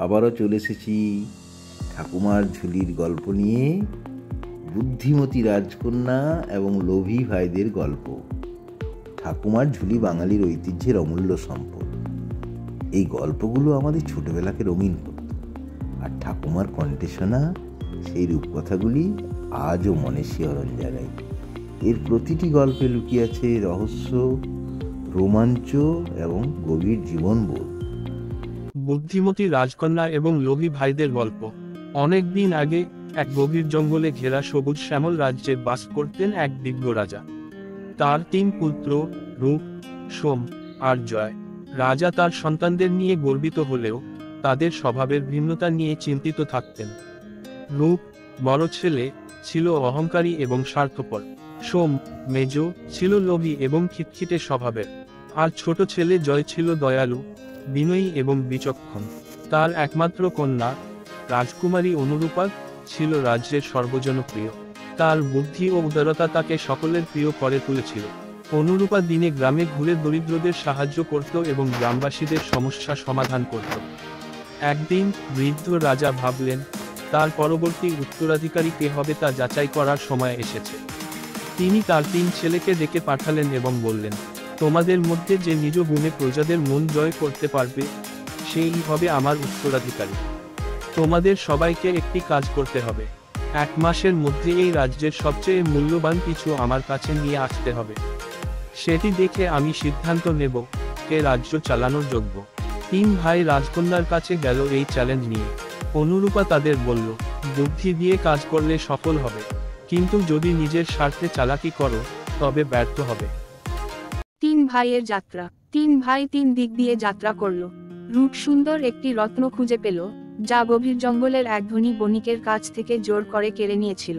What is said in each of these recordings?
আবারও চলে এসেছি ঠাকুমার ঝুলির গল্প নিয়ে। বুদ্ধিমতী রাজকন্যা এবং লোভী ভাইদের গল্প। ঠাকুমার ঝুলি বাঙালির ঐতিহ্যের অমূল্য সম্পদ। এই গল্পগুলো আমাদের ছোটবেলাকে রঙিন করত, আর ঠাকুমার কণ্ঠে শোনা সেই রূপকথাগুলি আজও মনে শিহরণ জাগায়। এর প্রতিটি গল্পে লুকিয়ে আছে রহস্য, রোমাঞ্চ এবং গভীর জীবনবোধ। বুদ্ধিমতী রাজকন্যা এবং লোভী ভাইদের গল্প। অনেক দিন আগে এক গভীর জঙ্গলে ঘেরা সবুজ শ্যামল রাজ্যে বাস করতেন এক দিব্য রাজা। তার 3 পুত্র, রূপ, সোম আর জয়। রাজা তার সন্তানদের নিয়ে গর্বিত হলেও তাদের স্বভাবের ভিন্নতা নিয়ে চিন্তিত থাকতেন। রূপ, বড় ছেলে, ছিল অহংকারী এবং স্বার্থপর। সোম, মেজ, ছিল লোভী এবং খিটখিটে স্বভাবের। আর ছোট ছেলে জয় ছিল দয়ালু, বিনয়ী এবং বিচক্ষণ। তার একমাত্র কন্যা, রাজকুমারী অনুরূপা, ছিল রাজ্যের সর্বজনপ্রিয়। তার বুদ্ধি ও উদারতা তাকে সকলের প্রিয় করে তুলেছিল। অনুরূপা দিনে গ্রামে ঘুরে দরিদ্রদের সাহায্য করত এবং গ্রামবাসীদের সমস্যা সমাধান করত। একদিন বৃদ্ধ রাজা ভাবলেন, তার পরবর্তী উত্তরাধিকারী কে হবে তা যাচাই করার সময় এসেছে। তিনি তার 3 ছেলেকে ডেকে পাঠালেন এবং বললেন, তোমাদের মধ্যে যে নিজ গুণে প্রজাদের মন জয় করতে পারবে, সেই হবে আমার উত্তরাধিকারী। তোমাদের সবাইকে একটি কাজ করতে হবে। 1 মাসের মধ্যে এই রাজ্যের সবচেয়ে মূল্যবান কিছু আমার কাছে নিয়ে আসতে হবে। সেটি দেখে আমি সিদ্ধান্ত নেব কে রাজ্য চালানোর যোগ্য। 3 ভাই রাজকন্যার কাছে গেল এই চ্যালেঞ্জ নিয়ে। অনুরূপা তাদের বলল, বুদ্ধি দিয়ে কাজ করলে সফল হবে, কিন্তু যদি নিজের স্বার্থে চালাকি করো তবে ব্যর্থ হবে। 3 ভাইয়ের যাত্রা। 3 ভাই 3 দিক দিয়ে যাত্রা করল। রূপ সুন্দর একটি রত্ন খুঁজে পেল, যা গভীর জঙ্গলের এক ধনী বণিকের কাছ থেকে জোর করে কেড়ে নিয়েছিল।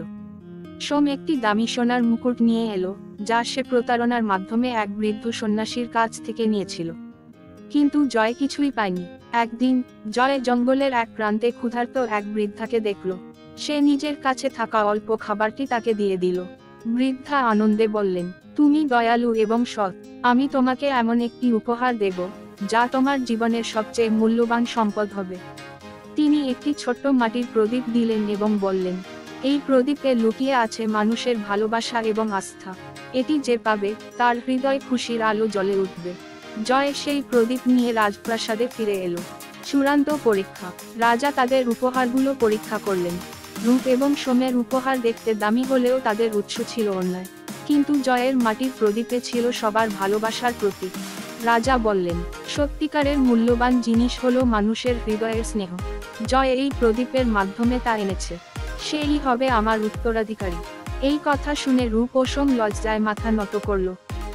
সোম একটি দামি সোনার মুকুট নিয়ে এলো, যা সে প্রতারণার মাধ্যমে এক বৃদ্ধ সন্ন্যাসীর কাছ থেকে নিয়েছিল। কিন্তু জয় কিছুই পায়নি। একদিন জয় জঙ্গলের এক প্রান্তে ক্ষুধার্ত এক বৃদ্ধাকে দেখল। সে নিজের কাছে থাকা অল্প খাবারটি তাকে দিয়ে দিল। বৃদ্ধা আনন্দে বললেন, তুমি দয়ালু এবং সৎ। আমি তোমাকে এমন একটি উপহার দেব যা তোমার জীবনের সবচেয়ে মূল্যবান সম্পদ হবে। তিনি একটি ছোট্ট মাটির প্রদীপ দিলেন এবং বললেন, এই প্রদীপে লুকিয়ে আছে মানুষের ভালোবাসা এবং আস্থা। এটি যে পাবে তার হৃদয় খুশির আলো জ্বলে উঠবে। জয় সেই প্রদীপ নিয়ে রাজপ্রাসাদে ফিরে এলো। চূড়ান্ত পরীক্ষা। রাজা তাদের উপহারগুলো পরীক্ষা করলেন। রূপ এবং সোমের উপহার দেখতে দামি হলেও তাদের উৎস ছিল অন্যায়, কিন্তু জয়ের মাটির প্রদীপে ছিল সবার ভালোবাসার প্রতীক। রাজা বললেন, সত্যিকারের মূল্যবান জিনিস হলো মানুষের হৃদয়ের স্নেহ। জয় এই প্রদীপের মাধ্যমে তা এনেছে। সেই হবে আমার উত্তরাধিকারী। এই কথা শুনে রূপ ও সোম লজ্জায় মাথা নত করল।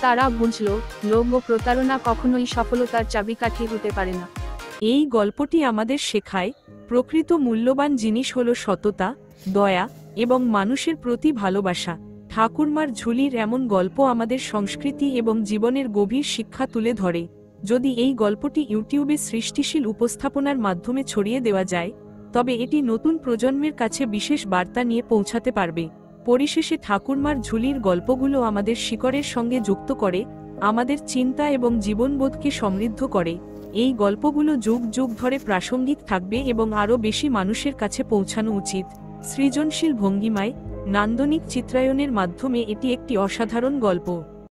তারা বুঝল, লোভ ও প্রতারণা কখনোই সফলতার চাবিকাঠি হতে পারে না। এই গল্পটি আমাদের শেখায়, প্রকৃত মূল্যবান জিনিস হলো সততা, দয়া এবং মানুষের প্রতি ভালোবাসা। ঠাকুরমার ঝুলির এমন গল্প আমাদের সংস্কৃতি এবং জীবনের গভীর শিক্ষা তুলে ধরে। যদি এই গল্পটি ইউটিউবে সৃষ্টিশীল উপস্থাপনার মাধ্যমে ছড়িয়ে দেওয়া যায়, তবে এটি নতুন প্রজন্মের কাছে বিশেষ বার্তা নিয়ে পৌঁছাতে পারবে। পরিশেষে ঠাকুরমার ঝুলির গল্পগুলো আমাদের শিকড়ের সঙ্গে যুক্ত করে, আমাদের চিন্তা এবং জীবনবোধকে সমৃদ্ধ করে। এই গল্পগুলো যুগ যুগ ধরে প্রাসঙ্গিক থাকবে এবং আরও বেশি মানুষের কাছে পৌঁছানো উচিত। সৃজনশীল ভঙ্গিমায়, নান্দনিক চিত্রায়নের মাধ্যমে এটি একটি অসাধারণ গল্প।